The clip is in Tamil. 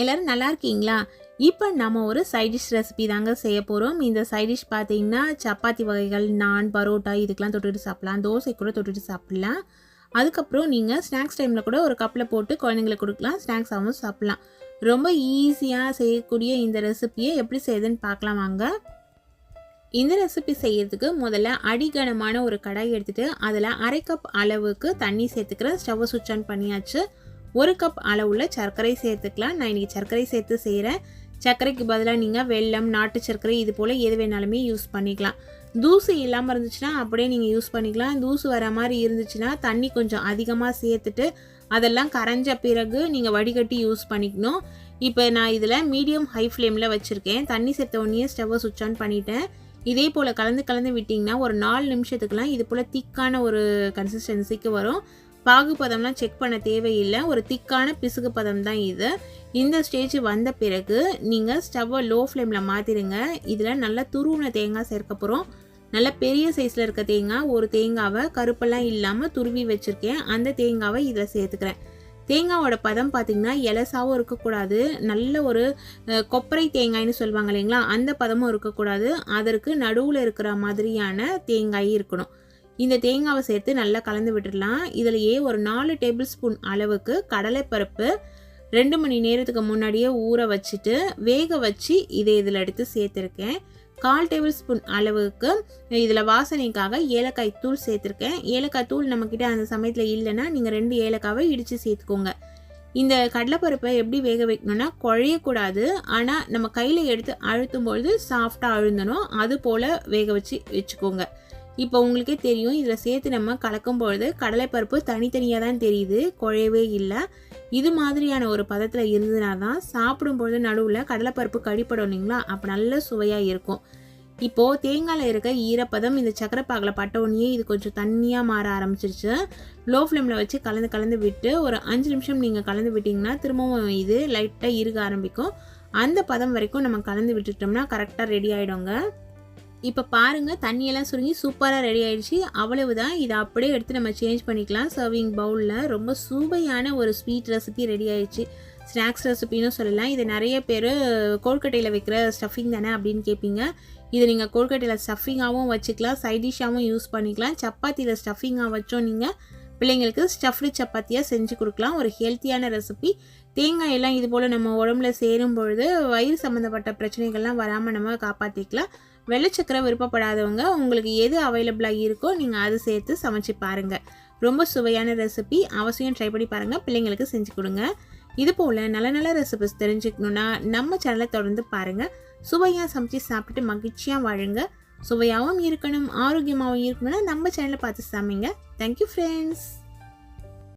எல்லாரும் நல்லா இருக்கீங்களா? இப்போ நம்ம ஒரு சைட் டிஷ் ரெசிபி தாங்க செய்ய போகிறோம். இந்த சைட் டிஷ் பார்த்தீங்கன்னா சப்பாத்தி வகைகள், நான், பரோட்டா இதுக்கெலாம் தொட்டுட்டு சாப்பிட்லாம், தோசை கூட தொட்டுட்டு சாப்பிட்லாம். அதுக்கப்புறம் நீங்கள் ஸ்நாக்ஸ் டைமில் கூட ஒரு கப்பில் போட்டு குழந்தைங்களுக்கு கொடுக்கலாம், ஸ்நாக்ஸாகவும் சாப்பிட்லாம். ரொம்ப ஈஸியாக செய்யக்கூடிய இந்த ரெசிபியை எப்படி செய்யுதுன்னு பார்க்கலாம் வாங்க. இந்த ரெசிபி செய்யறதுக்கு முதல்ல அடிகனமான ஒரு கடாய் எடுத்துகிட்டு அதில் 1/2 கப் அளவுக்கு தண்ணி சேர்த்துக்கிறேன். ஸ்டவ்வை சுவிட்ச் ஆன் பண்ணியாச்சு. 1 கப் அளவுள்ள சர்க்கரை சேர்த்துக்கலாம். நான் இன்றைக்கி சர்க்கரை சேர்த்து செய்கிறேன். சர்க்கரைக்கு பதிலாக நீங்கள் வெல்லம், நாட்டு சர்க்கரை இது போல் எது வேணாலுமே யூஸ் பண்ணிக்கலாம். தூசு இல்லாமல் இருந்துச்சுன்னா அப்படியே நீங்கள் யூஸ் பண்ணிக்கலாம். தூசு வர மாதிரி இருந்துச்சுன்னா தண்ணி கொஞ்சம் அதிகமாக சேர்த்துட்டு அதெல்லாம் கரைஞ்ச பிறகு நீங்கள் வடிகட்டி யூஸ் பண்ணிக்கணும். இப்போ நான் இதில் மீடியம் ஹை ஃப்ளேமில் வச்சுருக்கேன். தண்ணி சேர்த்த உடனே ஸ்டவ்வை சுவிட்ச் ஆன் பண்ணிட்டேன். இதே போல் கலந்து விட்டிங்கன்னா ஒரு 4 நிமிஷத்துக்குலாம் இது போல் திக்கான ஒரு கன்சிஸ்டன்சிக்கு வரும். பாகுபதம்லாம் செக் பண்ண தேவையில்லை. ஒரு திக்கான பிசுகு பதம் தான் இது. இந்த ஸ்டேஜ் வந்த பிறகு நீங்கள் ஸ்டவ்வை லோ ஃப்ளேமில் மாற்றிடுங்க. இதில் நல்லா துருவின தேங்காய் சேர்க்க போகிறோம். நல்லா பெரிய சைஸில் இருக்க தேங்காய், ஒரு தேங்காவை கருப்பெல்லாம் இல்லாமல் துருவி வச்சுருக்கேன். அந்த தேங்காவை இதில் சேர்த்துக்கிறேன். தேங்காவோட பதம் பார்த்திங்கன்னா எலசாவும் இருக்கக்கூடாது, நல்ல ஒரு கொப்பரை தேங்காய்னு சொல்லுவாங்க இல்லைங்களா, அந்த பதமும் இருக்கக்கூடாது. அதற்கு நடுவில் இருக்கிற மாதிரியான தேங்காய் இருக்கணும். இந்த தேங்காவை சேர்த்து நல்லா கலந்து விட்டுடலாம். இதிலேயே ஒரு 4 டேபிள் ஸ்பூன் அளவுக்கு கடலைப்பருப்பு 2 மணி நேரத்துக்கு முன்னாடியே ஊற வச்சுட்டு வேக வச்சு இதில் எடுத்து சேர்த்துருக்கேன். 1/4 டேபிள் ஸ்பூன் அளவுக்கு இதில் வாசனைக்காக ஏலக்காய் தூள் சேர்த்துருக்கேன். ஏலக்காய் தூள் நம்மக்கிட்ட அந்த சமயத்தில் இல்லைன்னா நீங்கள் 2 ஏலக்காவை இடித்து சேர்த்துக்கோங்க. இந்த கடலைப்பருப்பை எப்படி வேக வைக்கணும்னா குழையக்கூடாது, ஆனால் நம்ம கையில் எடுத்து அழுத்தும் பொழுது சாஃப்டாக அழுந்தணும். அது போல் வேக வச்சுக்கோங்க. இப்போ உங்களுக்கே தெரியும், இதில் சேர்த்து நம்ம கலக்கும் பொழுது கடலைப்பருப்பு தனித்தனியாக தான் தெரியுது, குழையவே இல்லை. இது மாதிரியான ஒரு பதத்தில் இருந்ததுனா தான் சாப்பிடும்பொழுது நடுவில் கடலைப்பருப்பு கடிப்படும் இல்லைங்களா, அப்போ நல்ல சுவையாக இருக்கும். இப்போது தேங்காயில் இருக்க ஈரப்பதம் இந்த சக்கரை பாகில் பட்டவுடனே இது கொஞ்சம் தண்ணியாக மாற ஆரம்பிச்சிருச்சு. லோ ஃப்ளேமில் வச்சு கலந்து விட்டு ஒரு 5 நிமிஷம் நீங்கள் கலந்து விட்டிங்கன்னா திரும்பவும் இது லைட்டாக இறுக ஆரம்பிக்கும். அந்த பதம் வரைக்கும் நம்ம கலந்து விட்டுட்டோம்னா கரெக்டாக ரெடி ஆகிடுங்க. இப்போ பாருங்கள், தண்ணியெல்லாம் சுருங்கி சூப்பராக ரெடி ஆகிடுச்சு. அவ்வளவுதான். இதை அப்படியே எடுத்து நம்ம சேஞ்ச் பண்ணிக்கலாம் சர்விங் பவுலில். ரொம்ப சுவையான ஒரு ஸ்வீட் ரெசிபி ரெடி ஆகிடுச்சு. ஸ்நாக்ஸ் ரெசிபின்னு சொல்லலாம். இதை நிறைய பேர் கொழுக்கட்டையில் வைக்கிற ஸ்டஃபிங் தானே அப்படின்னு கேட்பீங்க. இதை நீங்கள் கொழுக்கட்டையில் ஸ்டஃபிங்காகவும் வச்சுக்கலாம், சைட் டிஷ்ஷாகவும் யூஸ் பண்ணிக்கலாம். சப்பாத்தியில் ஸ்டஃபிங்காக வச்சோம் நீங்கள் பிள்ளைங்களுக்கு ஸ்டஃப்டு சப்பாத்தியாக செஞ்சு கொடுக்கலாம். ஒரு ஹெல்த்தியான ரெசிபி. தேங்காய் எல்லாம் இது போல் நம்ம உடம்புல சேரும் பொழுது வயிறு சம்மந்தப்பட்ட பிரச்சனைகள்லாம் வராமல் நம்ம காப்பாற்றிக்கலாம். வெள்ளைச்சக்கரை விருப்பப்படாதவங்க உங்களுக்கு எது அவைலபிளாக இருக்கோ நீங்கள் அது சேர்த்து சமைச்சு பாருங்கள். ரொம்ப சுவையான ரெசிபி, அவசியம் ட்ரை பண்ணி பாருங்கள். பிள்ளைங்களுக்கு செஞ்சு கொடுங்க. இது போல் நல்ல ரெசிபிஸ் தெரிஞ்சுக்கணுன்னா நம்ம சேனலை தொடர்ந்து பாருங்கள். சுவையாக சமைச்சு சாப்பிட்டு மகிழ்ச்சியாக வாழுங்க. சுவையாகவும் இருக்கணும், ஆரோக்கியமாகவும் இருக்கணும்னா நம்ம சேனலை பார்த்து சமைங்க. Thank you friends.